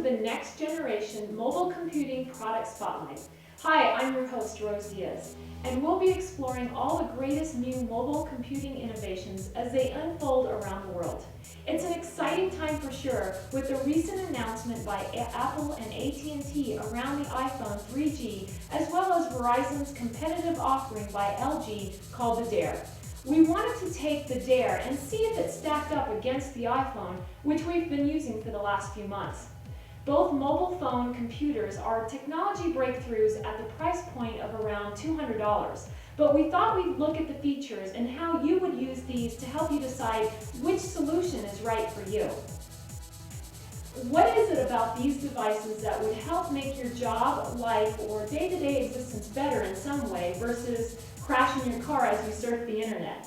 the next generation mobile computing product spotlight. Hi, I'm your host, Rose Diaz, and we'll be exploring all the greatest new mobile computing innovations as they unfold around the world. It's an exciting time for sure, with the recent announcement by Apple and AT&T around the iPhone 3G, as well as Verizon's competitive offering by LG called the Dare. We wanted to take the Dare and see if it stacked up against the iPhone, which we've been using for the last few months. Both mobile phone computers are technology breakthroughs at the price point of around $200, but we thought we'd look at the features and how you would use these to help you decide which solution is right for you. What is it about these devices that would help make your job, life, or day-to-day existence better in some way versus crashing your car as you surf the internet?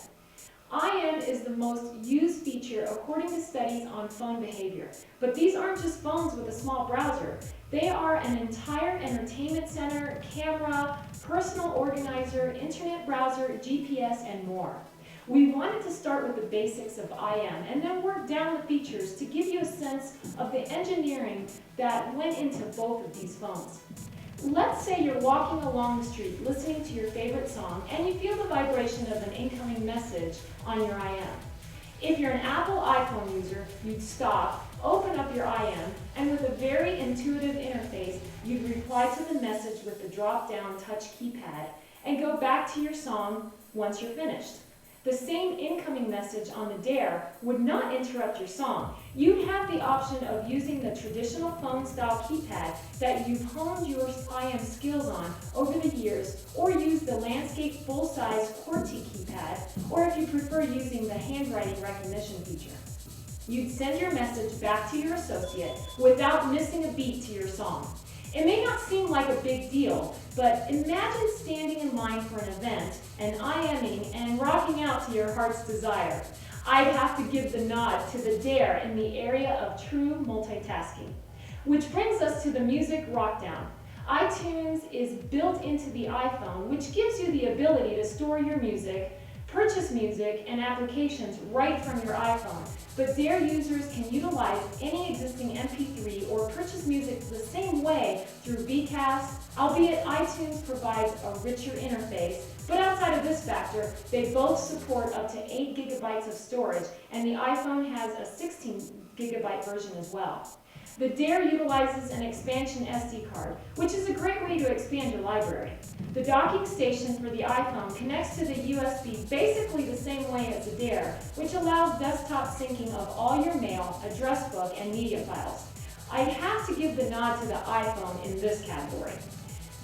IM is the most used feature according to studies on phone behavior. But these aren't just phones with a small browser. They are an entire entertainment center, camera, personal organizer, internet browser, GPS, and more. We wanted to start with the basics of IM and then work down the features to give you a sense of the engineering that went into both of these phones. Let's say you're walking along the street listening to your favorite song and you feel the vibration of an incoming message on your IM. If you're an Apple iPhone user, you'd stop, open up your IM, and with a very intuitive interface, you'd reply to the message with the drop-down touch keypad and go back to your song once you're finished. The same incoming message on the Dare would not interrupt your song. You'd have the option of using the traditional phone-style keypad that you've honed your IM skills on over the years, or use the landscape full-size QWERTY keypad, or if you prefer using the handwriting recognition feature. You'd send your message back to your associate without missing a beat to your song. It may not seem like a big deal, but imagine standing in line for an event and IMing and rocking out to your heart's desire. I'd have to give the nod to the Dare in the area of true multitasking. Which brings us to the music rockdown. iTunes is built into the iPhone, which gives you the ability to store your music, purchase music and applications right from your iPhone. But Dare users can utilize any existing MP3 or purchase music the same way through Vcast, albeit iTunes provides a richer interface. But outside of this factor, they both support up to 8 gigabytes of storage, and the iPhone has a 16 gigabyte version as well. The Dare utilizes an expansion SD card, which is a great way to expand your library. The docking station for the iPhone connects to the USB basically the same way as the Dare, which allows desktop syncing of all your mail, address book, and media files. I'd have to give the nod to the iPhone in this category.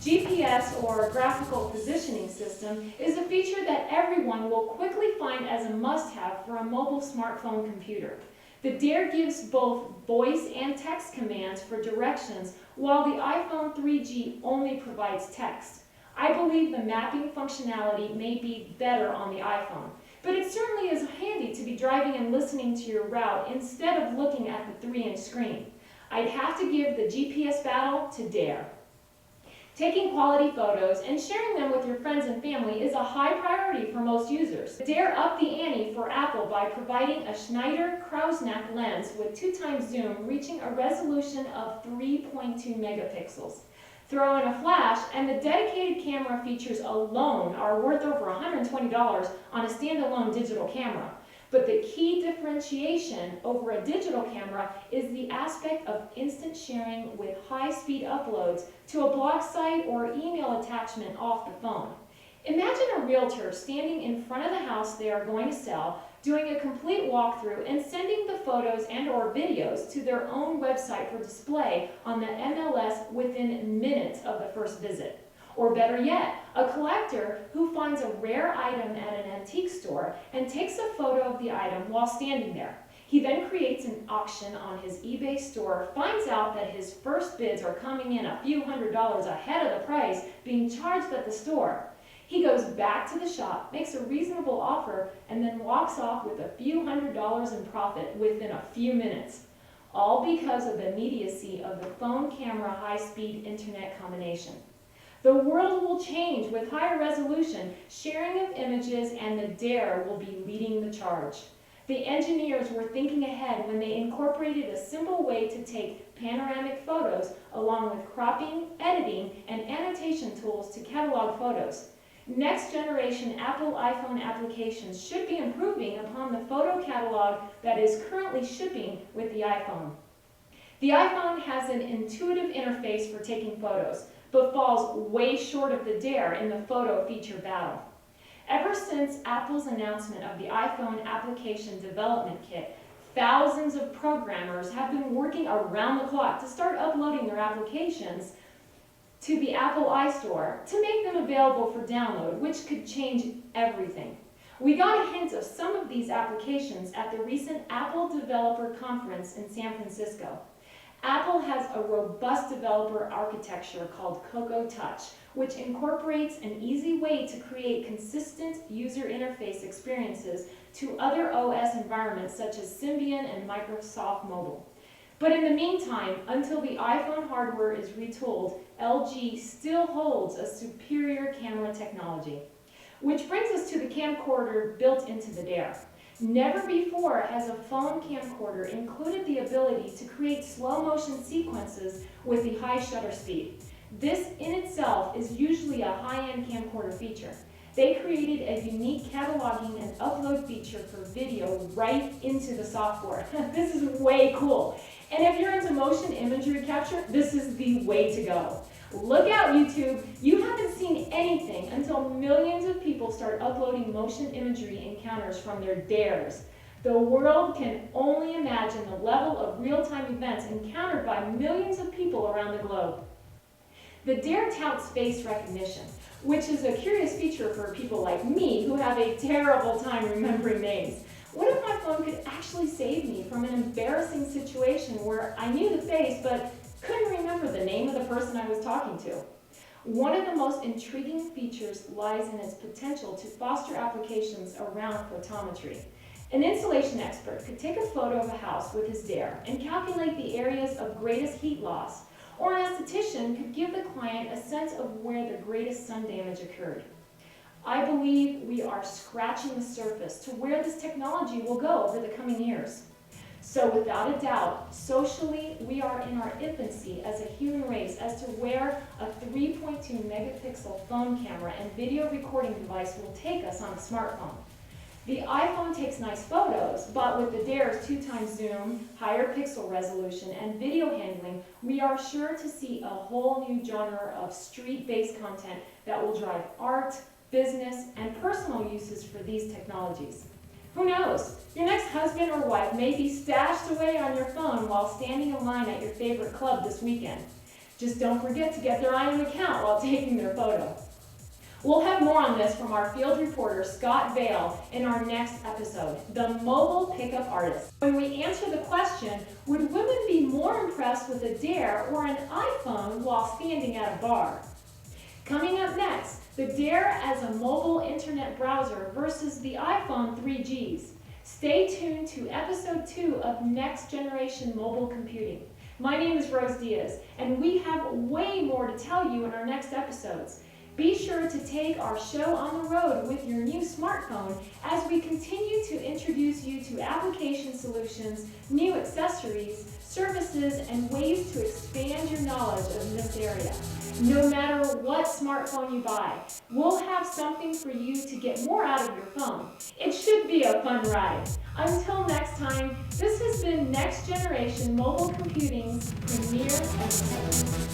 GPS, or Graphical Positioning System, is a feature that everyone will quickly find as a must-have for a mobile smartphone computer. The Dare gives both voice and text commands for directions, while the iPhone 3G only provides text. I believe the mapping functionality may be better on the iPhone, but it certainly is handy to be driving and listening to your route instead of looking at the 3-inch screen. I'd have to give the GPS battle to Dare. Taking quality photos and sharing them with your friends and family is a high priority for most users. Dare upped the ante for Apple by providing a Schneider-Krauss-Knapp lens with 2x zoom reaching a resolution of 3.2 megapixels. Throw in a flash and the dedicated camera features alone are worth over $120 on a standalone digital camera. But the key differentiation over a digital camera is the aspect of instant sharing with high-speed uploads to a blog site or email attachment off the phone. Imagine a realtor standing in front of the house they are going to sell, doing a complete walkthrough and sending the photos and/or videos to their own website for display on the MLS within minutes of the first visit. Or better yet, a collector who finds a rare item at an antique store and takes a photo of the item while standing there. He then creates an auction on his eBay store, finds out that his first bids are coming in a few $100s ahead of the price being charged at the store. He goes back to the shop, makes a reasonable offer, and then walks off with a few $100s in profit within a few minutes. All because of the immediacy of the phone camera high-speed internet combination. The world will change with higher resolution, sharing of images, and the Dare will be leading the charge. The engineers were thinking ahead when they incorporated a simple way to take panoramic photos along with cropping, editing, and annotation tools to catalog photos. Next generation Apple iPhone applications should be improving upon the photo catalog that is currently shipping with the iPhone. The iPhone has an intuitive interface for taking photos, but falls way short of the Dare in the photo feature battle. Ever since Apple's announcement of the iPhone Application Development Kit, thousands of programmers have been working around the clock to start uploading their applications to the Apple iStore to make them available for download, which could change everything. We got a hint of some of these applications at the recent Apple Developer Conference in San Francisco. Apple has a robust developer architecture called Cocoa Touch, which incorporates an easy way to create consistent user interface experiences to other OS environments such as Symbian and Microsoft Mobile. But in the meantime, until the iPhone hardware is retooled, LG still holds a superior camera technology. Which brings us to the camcorder built into the Dare. Never before has a phone camcorder included the ability to create slow motion sequences with the high shutter speed. This in itself is usually a high-end camcorder feature. They created a unique cataloging and upload feature for video right into the software. This is way cool. And if you're into motion imagery capture, this is the way to go. Look out, YouTube. You haven't seen anything until millions of people start uploading motion imagery encounters from their Dares. The world can only imagine the level of real-time events encountered by millions of people around the globe. The Dare touts face recognition, which is a curious feature for people like me who have a terrible time remembering names. What if my phone could actually save me from an embarrassing situation where I knew the face but couldn't remember the name of the person I was talking to? One of the most intriguing features lies in its potential to foster applications around photometry. An insulation expert could take a photo of a house with his Dare and calculate the areas of greatest heat loss, or an esthetician could give the client a sense of where the greatest sun damage occurred. I believe we are scratching the surface to where this technology will go over the coming years. So without a doubt, socially, we are in our infancy as a human race as to where a 3.2 megapixel phone camera and video recording device will take us on a smartphone. The iPhone takes nice photos, but with the Dare's 2x zoom, higher pixel resolution, and video handling, we are sure to see a whole new genre of street-based content that will drive art, business, and personal uses for these technologies. Who knows? Your next husband or wife may be stashed away on your phone while standing in line at your favorite club this weekend. Just don't forget to get their iPhone account while taking their photo. We'll have more on this from our field reporter, Scott Vale, in our next episode, The Mobile Pickup Artist. When we answer the question, would women be more impressed with a Dare or an iPhone while standing at a bar? Coming up next, the Dare as a mobile internet browser versus the iPhone 3Gs. Stay tuned to episode 2 of Next Generation Mobile Computing. My name is Rose Diaz, and we have way more to tell you in our next episodes. Be sure to take our show on the road with your new smartphone as we continue to introduce you to application solutions, new accessories, services, and ways to expand your knowledge of this area. No matter what smartphone you buy, we'll have something for you to get more out of your phone. It should be a fun ride. Until next time, this has been Next Generation Mobile Computing's premier entertainment.